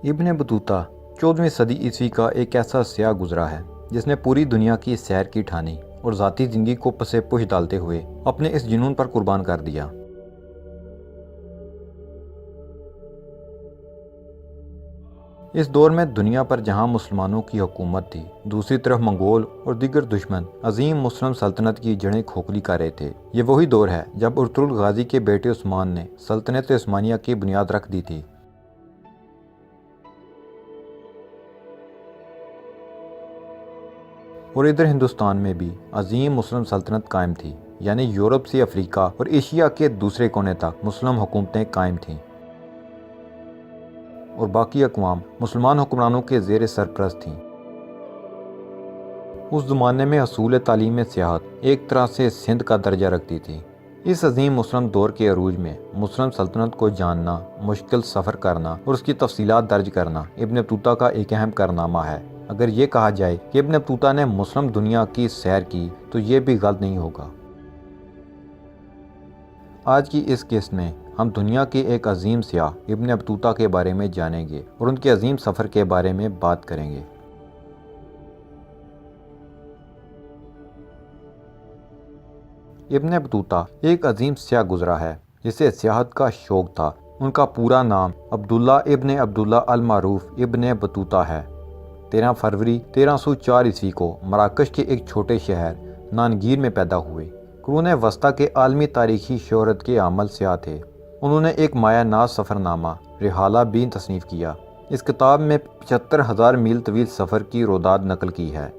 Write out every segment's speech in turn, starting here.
ابن بطوطہ 14ویں صدی عیسوی کا ایک ایسا سیاح گزرا ہے جس نے پوری دنیا کی سیر کی ٹھانی اور ذاتی زندگی کو پس پش ڈالتے ہوئے اپنے اس جنون پر قربان کر دیا۔ اس دور میں دنیا پر جہاں مسلمانوں کی حکومت تھی، دوسری طرف منگول اور دیگر دشمن عظیم مسلم سلطنت کی جڑیں کھوکھلی کر رہے تھے۔ یہ وہی دور ہے جب ارطغرل غازی کے بیٹے عثمان نے سلطنت عثمانیہ کی بنیاد رکھ دی تھی۔ اور ادھر ہندوستان میں بھی عظیم مسلم سلطنت قائم تھی، یعنی یورپ سے افریقہ اور ایشیا کے دوسرے کونے تک مسلم حکومتیں قائم تھیں اور باقی اقوام مسلمان حکمرانوں کے زیر سرپرست تھیں۔ اس زمانے میں حصول تعلیم سیاحت ایک طرح سے سندھ کا درجہ رکھتی تھی۔ اس عظیم مسلم دور کے عروج میں مسلم سلطنت کو جاننا، مشکل سفر کرنا اور اس کی تفصیلات درج کرنا ابن بطوطہ کا ایک اہم کارنامہ ہے۔ اگر یہ کہا جائے کہ ابن بطوطہ نے مسلم دنیا کی سیر کی تو یہ بھی غلط نہیں ہوگا۔ آج کی اس قسط میں ہم دنیا کے ایک عظیم سیاح ابن بطوطہ کے بارے میں جانیں گے اور ان کے عظیم سفر کے بارے میں بات کریں گے۔ ابن بطوطہ ایک عظیم سیاح گزرا ہے جسے سیاحت کا شوق تھا۔ ان کا پورا نام عبداللہ ابن عبداللہ المعروف ابن بطوطہ ہے۔ 13 فروری 1304 عیسوی کو مراکش کے ایک چھوٹے شہر نانگیر میں پیدا ہوئے۔ قرون وسطیٰ کے عالمی تاریخی شہرت کے عامل سیاح تھے۔ انہوں نے ایک مایہ ناز سفر نامہ رحالہ بھی تصنیف کیا۔ اس کتاب میں 75,000 میل طویل سفر کی روداد نقل کی ہے۔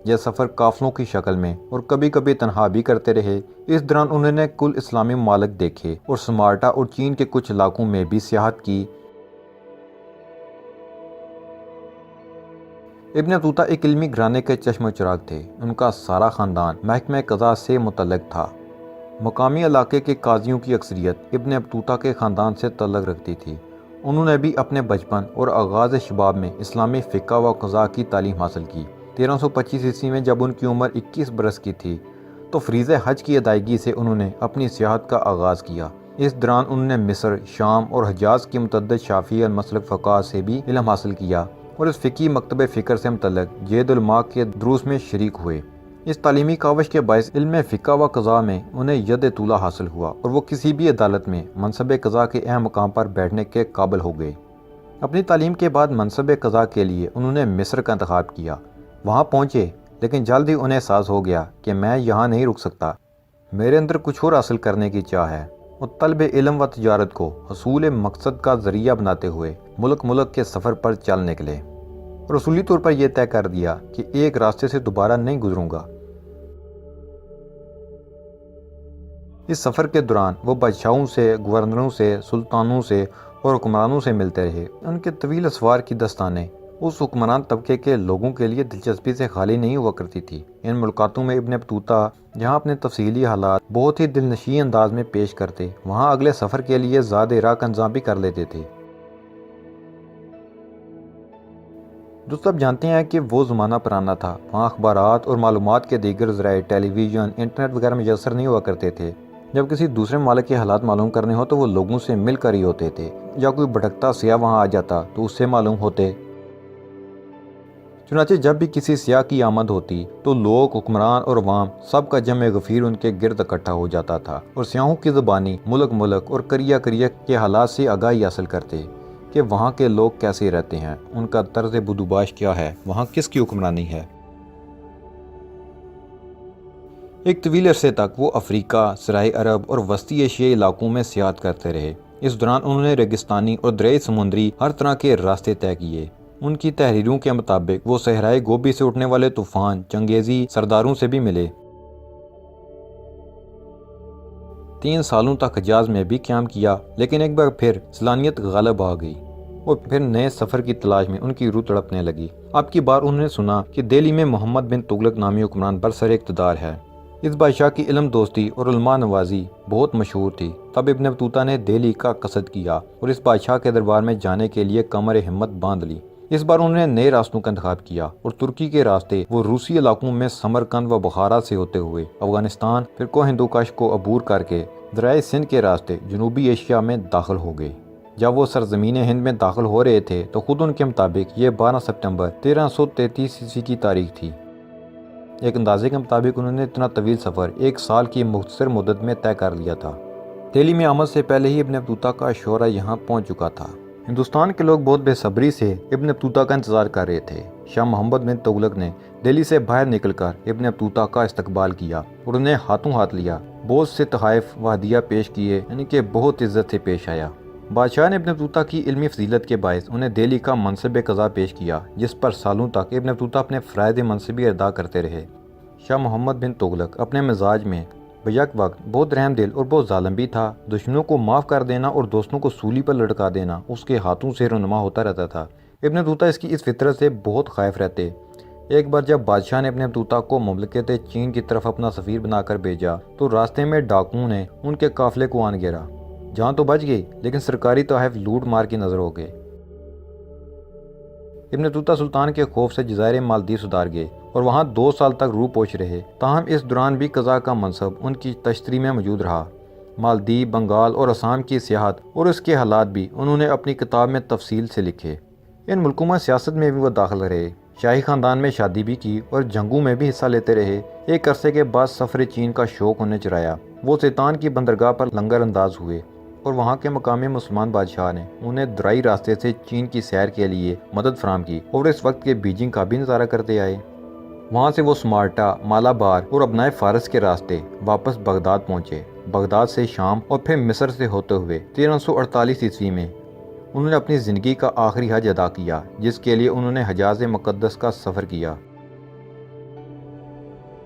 یہ سفر قافلوں کی شکل میں اور کبھی کبھی تنہا بھی کرتے رہے۔ اس دوران انہوں نے کل اسلامی ممالک دیکھے اور سمارٹا اور چین کے کچھ علاقوں میں بھی سیاحت کی۔ ابن بطوطہ ایک علمی گھرانے کے چشم و چراغ تھے۔ ان کا سارا خاندان محکمہ قضاء سے متعلق تھا۔ مقامی علاقے کے قاضیوں کی اکثریت ابن بطوطہ کے خاندان سے تعلق رکھتی تھی۔ انہوں نے بھی اپنے بچپن اور آغاز شباب میں اسلامی فقہ و قضاء کی تعلیم حاصل کی۔ 1325 عیسوی میں جب ان کی عمر 21 برس کی تھی تو فریضہ حج کی ادائیگی سے انہوں نے اپنی سیاحت کا آغاز کیا۔ اس دوران انہوں نے مصر، شام اور حجاز کی متعدد شافعی المسلک فقہاء سے بھی علم حاصل کیا اور اس فقہی مکتب فکر سے متعلق جید الماء کے دروس میں شریک ہوئے۔ اس تعلیمی کاوش کے باعث علم فقہ و قضاء میں انہیں ید طولہ حاصل ہوا اور وہ کسی بھی عدالت میں منصب قضاء کے اہم مقام پر بیٹھنے کے قابل ہو گئے۔ اپنی تعلیم کے بعد منصب قضاء کے لیے انہوں نے مصر کا انتخاب کیا۔ وہاں پہنچے لیکن جلد ہی انہیں احساس ہو گیا کہ میں یہاں نہیں رک سکتا، میرے اندر کچھ اور حاصل کرنے کی چاہ ہے۔ وہ طلب علم و تجارت کو حصول مقصد کا ذریعہ بناتے ہوئے ملک کے سفر پر چل نکلے اور اصولی طور پر یہ طے کر دیا کہ ایک راستے سے دوبارہ نہیں گزروں گا۔ اس سفر کے دوران وہ بادشاہوں سے، گورنروں سے، سلطانوں سے اور حکمرانوں سے ملتے رہے۔ ان کے طویل اسفار کی داستانیں اس حکمران طبقے کے لوگوں کے لیے دلچسپی سے خالی نہیں ہوا کرتی تھی۔ ان ملاقاتوں میں ابن بطوطہ جہاں اپنے تفصیلی حالات بہت ہی دلنشین انداز میں پیش کرتے، وہاں اگلے سفر کے لیے زاد راہ کا انتظام بھی کر لیتے تھے۔ دوست آپ جانتے ہیں کہ وہ زمانہ پرانا تھا، وہاں اخبارات اور معلومات کے دیگر ذرائع ٹیلی ویژن، انٹرنیٹ وغیرہ میسر نہیں ہوا کرتے تھے۔ جب کسی دوسرے ممالک کے حالات معلوم کرنے ہو تو وہ لوگوں سے مل کر ہی ہوتے تھے، یا کوئی بھٹکتا سیاح وہاں آ جاتا تو اس سے معلوم ہوتے۔ چنانچہ جب بھی کسی سیاح کی آمد ہوتی تو لوگ، حکمران اور عوام سب کا جمع غفیر ان کے گرد اکٹھا ہو جاتا تھا اور سیاحوں کی زبانی ملک اور قریہ کے حالات سے آگاہی حاصل کرتے کہ وہاں کے لوگ کیسے رہتے ہیں، ان کا طرز بدوباش کیا ہے، وہاں کس کی حکمرانی ہے۔ ایک طویل عرصے تک وہ افریقہ، سرائے عرب اور وسطی ایشیائی علاقوں میں سیاحت کرتے رہے۔ اس دوران انہوں نے ریگستانی اور دریائے سمندری ہر طرح کے راستے طے کیے۔ ان کی تحریروں کے مطابق وہ صحرائے گوبی سے اٹھنے والے طوفان، چنگیزی سرداروں سے بھی ملے۔ 3 سالوں تک حجاز میں بھی قیام کیا، لیکن ایک بار پھر سلانیت غالب آ گئی اور پھر نئے سفر کی تلاش میں ان کی روح تڑپنے لگی۔ اب کی بار انہوں نے سنا کہ دہلی میں محمد بن تغلق نامی حکمران برسر اقتدار ہے۔ اس بادشاہ کی علم دوستی اور علماء نوازی بہت مشہور تھی۔ تب ابن بطوطہ نے دہلی کا قصد کیا اور اس بادشاہ کے دربار میں جانے کے لیے کمر ہمت باندھ لی۔ اس بار انہوں نے نئے راستوں کا انتخاب کیا اور ترکی کے راستے وہ روسی علاقوں میں سمرقند و بخارا سے ہوتے ہوئے افغانستان، پھر کوہ ہندوکش کو عبور کر کے دریائے سندھ کے راستے جنوبی ایشیا میں داخل ہو گئے۔ جب وہ سرزمین ہند میں داخل ہو رہے تھے تو خود ان کے مطابق یہ 12 سپٹمبر 1333 عیسوی کی تاریخ تھی۔ ایک اندازے کے مطابق انہوں نے اتنا طویل سفر 1 سال کی مختصر مدت میں طے کر لیا تھا۔ دہلی میں آمد سے پہلے ہی ابن بطوطہ کا شعرا یہاں پہنچ چکا تھا۔ ہندوستان کے لوگ بہت بے صبری سے ابن بطوطہ کا انتظار کر رہے تھے۔ شاہ محمد بن تغلق نے دہلی سے باہر نکل کر ابن بطوطہ کا استقبال کیا اور انہیں ہاتھوں ہاتھ لیا، بہت سے تحائف و ہدیہ پیش کیے، یعنی کہ بہت عزت سے پیش آیا۔ بادشاہ نے ابن بطوطہ کی علمی فضیلت کے باعث انہیں دہلی کا منصب قضا پیش کیا، جس پر سالوں تک ابن بطوطہ اپنے فرائض منصبی ادا کرتے رہے۔ شاہ محمد بن تغلق اپنے مزاج میں بیک وقت بہت رحم دل اور بہت ظالم بھی تھا۔ دشمنوں کو معاف کر دینا اور دوستوں کو سولی پر لٹکا دینا اس کے ہاتھوں سے رونما ہوتا رہتا تھا۔ ابن بطوطہ اس کی اس فطرت سے بہت خائف رہتے۔ ایک بار جب بادشاہ نے ابن بطوطہ کو مملکت چین کی طرف اپنا سفیر بنا کر بھیجا تو راستے میں ڈاکوؤں نے ان کے قافلے کو آن گھیرا۔ جان تو بچ گئی لیکن سرکاری تحائف لوٹ مار کی نظر ہو گئے۔ ابن بطوطہ سلطان کے خوف سے جزائر مالدیو سدھار گئے اور وہاں 2 سال تک روح پوش رہے۔ تاہم اس دوران بھی قضا کا منصب ان کی تشتری میں موجود رہا۔ مالدیو، بنگال اور آسام کی سیاحت اور اس کے حالات بھی انہوں نے اپنی کتاب میں تفصیل سے لکھے۔ ان ملکوں میں سیاست میں بھی وہ داخل رہے، شاہی خاندان میں شادی بھی کی اور جنگوں میں بھی حصہ لیتے رہے۔ ایک عرصے کے بعد سفر چین کا شوق انہیں چرایا۔ وہ سیتان کی بندرگاہ پر لنگر انداز ہوئے اور وہاں کے مقامی مسلمان بادشاہ نے انہیں درائی راستے سے چین کی سیر کے لیے مدد فراہم کی اور اس وقت کے بیجنگ کا بھی نظارہ کرتے آئے۔ وہاں سے وہ سمارٹا، مالابار اور ابنائے فارس کے راستے واپس بغداد پہنچے۔ بغداد سے شام اور پھر مصر سے ہوتے ہوئے 1348 عیسوی میں انہوں نے اپنی زندگی کا آخری حج ادا کیا، جس کے لیے انہوں نے حجاز مقدس کا سفر کیا۔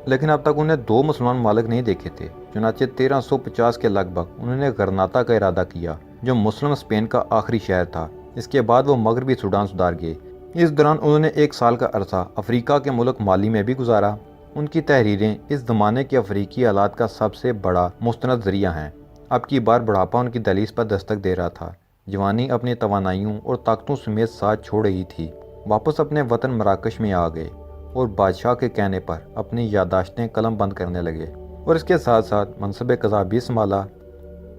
لیکن اب تک انہیں 2 مسلمان ممالک نہیں دیکھے تھے، چنانچہ 1350 کے لگ بھگ انہوں نے غرناطہ کا ارادہ کیا، جو مسلم اسپین کا آخری شہر تھا۔ اس کے بعد وہ مغربی سوڈان سدھار گئے۔ اس دوران انہوں نے 1 سال کا عرصہ افریقہ کے ملک مالی میں بھی گزارا۔ ان کی تحریریں اس زمانے کے افریقی حالات کا سب سے بڑا مستند ذریعہ ہیں۔ اب کی بار بڑھاپا ان کی دہلیز پر دستک دے رہا تھا۔ جوانی اپنی توانائیوں اور طاقتوں سمیت ساتھ چھوڑ رہی تھی۔ واپس اپنے وطن مراکش میں آ گئے اور بادشاہ کے کہنے پر اپنی یادداشتیں قلم بند کرنے لگے اور اس کے ساتھ ساتھ منصب قضا بھی سنبھالا۔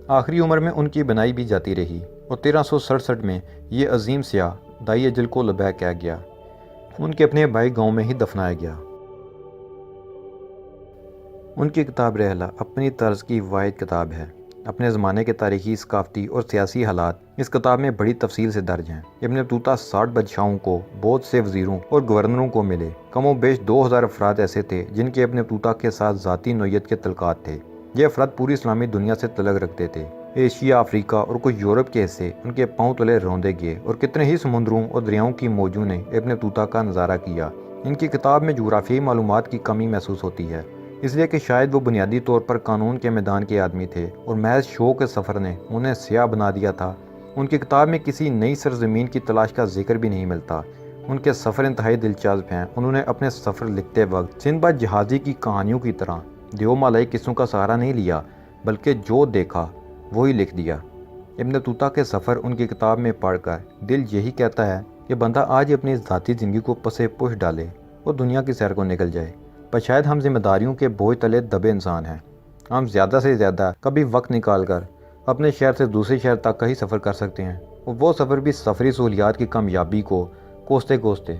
آخری عمر میں ان کی بنائی بھی جاتی رہی اور 1367 میں یہ عظیم سیاح دائی اجل کو لبیک کہہ گیا۔ ان کے اپنے بھائی گاؤں میں ہی دفنایا گیا۔ ان کی کتاب رحلہ اپنی طرز کی واحد کتاب ہے۔ اپنے زمانے کے تاریخی، ثقافتی اور سیاسی حالات اس کتاب میں بڑی تفصیل سے درج ہیں۔ ابن بطوطہ 60 بادشاہوں کو، بہت سے وزیروں اور گورنروں کو ملے۔ کم و بیش 2000 افراد ایسے تھے جن کے ابن بطوطہ کے ساتھ ذاتی نوعیت کے تعلقات تھے۔ یہ افراد پوری اسلامی دنیا سے تعلق رکھتے تھے۔ ایشیا، افریقہ اور کچھ یورپ کے حصے ان کے پاؤں تلے روندے گئے اور کتنے ہی سمندروں اور دریاؤں کی موجوں نے ابن بطوطہ کا نظارہ کیا۔ ان کی کتاب میں جغرافیائی معلومات کی کمی محسوس ہوتی ہے، اس لیے کہ شاید وہ بنیادی طور پر قانون کے میدان کے آدمی تھے اور محض شوق کے سفر نے انہیں سیاح بنا دیا تھا۔ ان کی کتاب میں کسی نئی سرزمین کی تلاش کا ذکر بھی نہیں ملتا۔ ان کے سفر انتہائی دلچسپ ہیں۔ انہوں نے اپنے سفر لکھتے وقت سندباد جہازی کی کہانیوں کی طرح دیو مالائی قصوں کا سہارا نہیں لیا، بلکہ جو دیکھا وہی لکھ دیا۔ ابن بطوطہ کے سفر ان کی کتاب میں پڑھ کر دل یہی کہتا ہے کہ بندہ آج اپنی ذاتی زندگی کو پسے پش ڈالے اور دنیا کی سیر کو نکل جائے۔ پر شاید ہم ذمہ داریوں کے بوجھ تلے دبے انسان ہیں۔ ہم زیادہ سے زیادہ کبھی وقت نکال کر اپنے شہر سے دوسرے شہر تک کا ہی سفر کر سکتے ہیں، اور وہ سفر بھی سفری سہولیات کی کامیابی کو کوستے کوستے۔